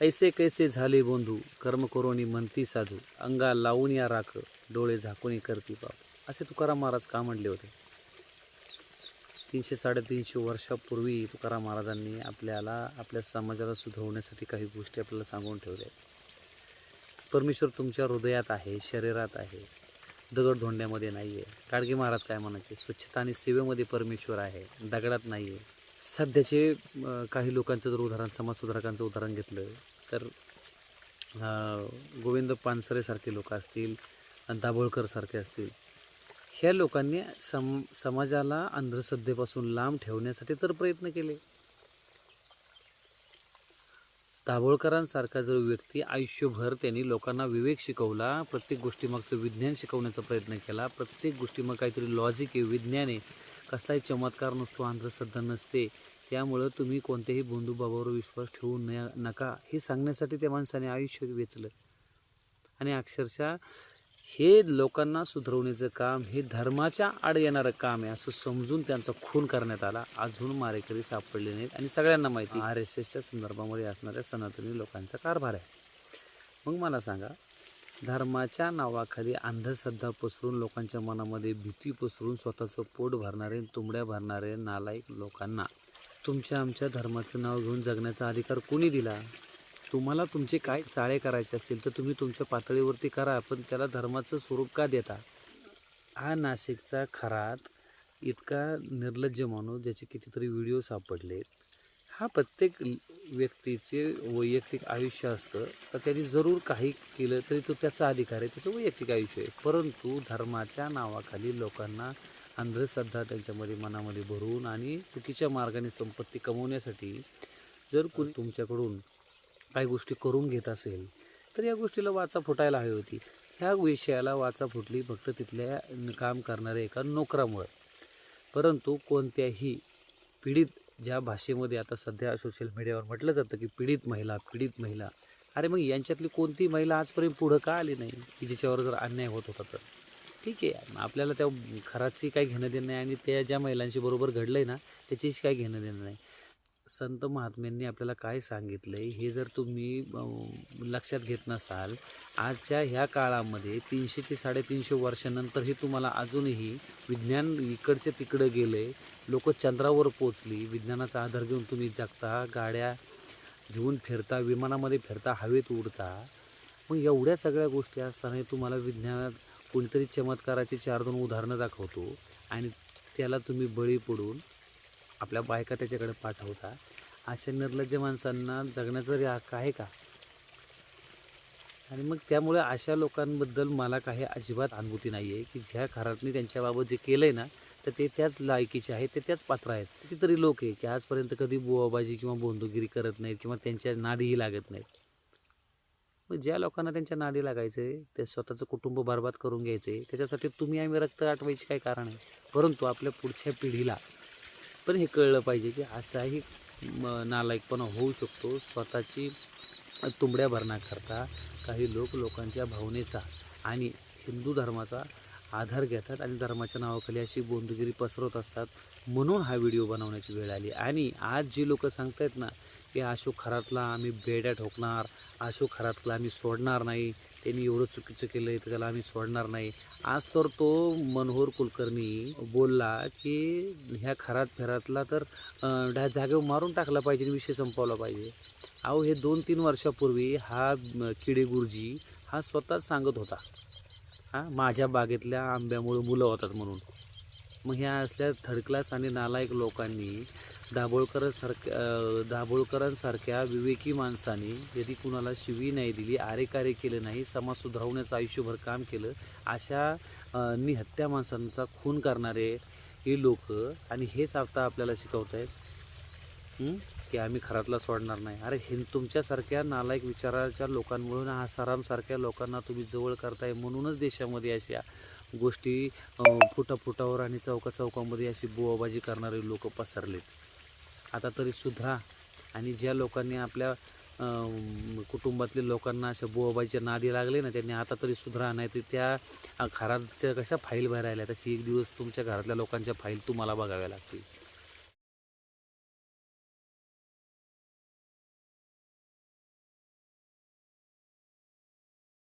ऐसे कैसे झाले बंधू, कर्म करोनी म्हणती साधू, अंगा लावून या राख, डोळे झाकून करती पाप. असे तुकाराम महाराज का म्हणले होते? 300-350 वर्षापूर्वी तुकाराम महाराजांनी आपल्याला, आपल्या समाजाला सुधारवण्यासाठी काही गोष्टी आपल्याला सांगून ठेवल्या. परमेश्वर तुमच्या हृदयात आहे, शरीरात आहे, दगडधोंड्यामध्ये नाही आहे. गाडगे महाराज काय म्हणायचे? स्वच्छता आणि सेवेमध्ये परमेश्वर आहे, दगडात नाही आहे. सध्याचे काही लोकांचं जर उदाहरण, समाजसुधारकांचं उदाहरण घेतलं तर गोविंद पानसरेसारखे लोक असतील, दाभोळकरसारखे असतील, ह्या लोकांनी समाजाला अंधश्रद्धेपासून लांब ठेवण्यासाठी तर प्रयत्न केले. दाभोळकरांसारखा जर व्यक्ती आयुष्यभर त्यांनी लोकांना विवेक शिकवला, प्रत्येक गोष्टीमागचं विज्ञान शिकवण्याचा प्रयत्न केला, प्रत्येक गोष्टीमग काहीतरी लॉजिक आहे, विज्ञान आहे, कसलाही चमत्कार नसतो, अंधश्रद्धा नसते, त्यामुळं तुम्ही कोणत्याही बंधुभावावर विश्वास ठेवू नका, हे सांगण्यासाठी त्या माणसाने आयुष्य वेचलं. आणि अक्षरशः हे लोकांना सुधारवण्याचं काम हे धर्माच्या आड येणारं काम आहे असं समजून त्यांचा खून करण्यात आला. अजून मारेकरी सापडले नाहीत आणि सगळ्यांना माहिती RSSच्या संदर्भामध्ये असणाऱ्या सनातनी लोकांचा कारभार आहे. मग मला सांगा, धर्माच्या नावाखाली अंधश्रद्धा पसरून, लोकांच्या मनामध्ये भीती पसरून, स्वतःचं पोट भरणारे, तुंबड्या भरणारे नालायक लोकांना तुमच्या आमच्या धर्माचं नाव घेऊन जगण्याचा अधिकार कोणी दिला? तुम्हाला तुमचे काय चाळे करायचे असतील तर तुम्ही तुमच्या पातळीवरती करा, पण त्याला धर्माचं स्वरूप का देता? हा नाशिकचा खरात इतका निर्लज्ज माणूस, ज्याचे कितीतरी व्हिडिओ सापडले, हा प्रत्येक व्यक्तीचे वैयक्तिक आयुष्य असतं, तर त्यांनी जरूर काही केलं तरी तो त्याचा अधिकार आहे, त्याचं वैयक्तिक आयुष्य आहे. परंतु धर्माच्या नावाखाली लोकांना अंधश्रद्धा त्यांच्यामध्ये मनामध्ये भरून आणि चुकीच्या मार्गाने संपत्ती कमवण्यासाठी जर कोणी तुमच्याकडून काही गोष्टी करून घेत असेल तर या गोष्टीला वाचा फुटायला हवी होती. ह्या विषयाला वाचा फुटली फक्त तिथल्या काम करणाऱ्या एका नोकरामुळे. परंतु कोणत्याही पीडित, ज्या भाषेमध्ये आता सध्या सोशल मीडियावर म्हटलं जातं की पीडित महिला, अरे मग यांच्यातली कोणती महिला आजपर्यंत पुढं का आली नाही की जिच्यावर जर अन्याय होत होता तर? ठीक आहे, आपल्याला त्या खराची काही घेणं देणं नाही आणि त्या ज्या महिलांशी बरोबर घडलं आहे ना त्याच्याशी काही घेणं देणं नाही. संत महात्म्यांनी आपल्याला काय सांगितलं आहे हे जर तुम्ही लक्षात घेत नसाल, आजच्या ह्या काळामध्ये 300 ते 350 वर्षानंतरही तुम्हाला अजूनही विज्ञान इकडच्या तिकडं गेलं आहे, लोक चंद्रावर पोचली, विज्ञानाचा आधार घेऊन तुम्ही जगता, गाड्या घेऊन फिरता, विमानामध्ये फिरता, हवेत उडता. मग एवढ्या सगळ्या गोष्टी असताना तुम्हाला विज्ञानात कोणीतरी चमत्काराची 4-2 उदाहरणं दाखवतो आणि त्याला तुम्ही बळी पडून आपल्या बायका त्याच्याकडे पाठवता. अशा निर्लज्ज माणसांना जगण्याचा हक्क आहे का? आणि मग त्यामुळे अशा लोकांबद्दल मला काही अजिबात अनुभूती नाही आहे की ज्या खरातनी त्यांच्याबाबत जे केलं आहे ना तर ते त्याच लायकीचे आहेत, ते त्याच पात्र आहेत. कितीतरी लोक आहे की आजपर्यंत कधी बुवाबाजी किंवा बोंदुगिरी करत नाहीत किंवा त्यांच्या नादीही लागत नाहीत. मग ज्या लोकांना त्यांच्या नादी लागायचं आहे, ते स्वतःचं कुटुंब बरबाद करून घ्यायचं आहे, त्याच्यासाठी तुम्ही आम्ही रक्त आटवायचे काय कारण आहे? परंतु आपल्या पुढच्या पिढीला पण हे कळलं पाहिजे की असाही नालायकपणा होऊ शकतो. स्वतःची तुंबड्या भरण्याकरता काही लोक लोकांच्या भावनेचा आणि हिंदू धर्माचा आधार घेतात आणि धर्माच्या नावाखाली अशी बोंदगिरी पसरवत असतात. म्हणून हा व्हिडिओ बनवण्याची वेळ आली. आणि आज जी लोक सांगतायत ना की अशोक खरातला आम्ही बेड्या ठोकणार, अशोक खरातला आम्ही सोडणार नाही, त्यांनी एवढं चुकीचं केलं तर त्याला आम्ही सोडणार नाही. आज तर तो मनोहर कुलकर्णी बोलला की ह्या खरातला तर जागेवर मारून टाकला पाहिजे आणि विषय संपवला पाहिजे. अहो, हे 2-3 वर्षापूर्वी हा किडे गुरुजी हा स्वतःच सांगत होता, माझ्या बागेतल्या आंब्यामुळे मुलं होतात म्हणून. मग ह्या असल्या थर्ड क्लास आणि नालायक लोकांनी दाभोळकरांसारख्या विवेकी माणसाने यदि कुणाला शिवी नाही दिली, आरेकारे केलं नाही, समाज सुधारवण्याचं आयुष्यभर काम केलं, अशा निहत्या माणसांचा खून करणारे हे लोक आणि हेच आता आपल्याला शिकवत आहेत की आम्ही खरातला सोडणार नाही. अरे हे तुमच्यासारख्या नालायक विचाराच्या लोकांमुळे, आसारामसारख्या लोकांना तुम्ही जवळ करताय, म्हणूनच देशामध्ये अशा गोष्टी फुटाफुटावर आणि चौकाचौकामध्ये अशी बुवाबाजी करणारे लोक पसरलेत. आता तरी सुधरा. आणि ज्या लोकांनी आपल्या कुटुंबातल्या लोकांना अशा बुवाबाजीच्या नादी लागले ना, त्यांनी आता तरी सुधरा, नाही तर त्या घराच्या कशा फाईल भरायला तशी एक दिवस तुमच्या घरातल्या लोकांच्या फाईल तुम्हाला बघाव्या लागतील.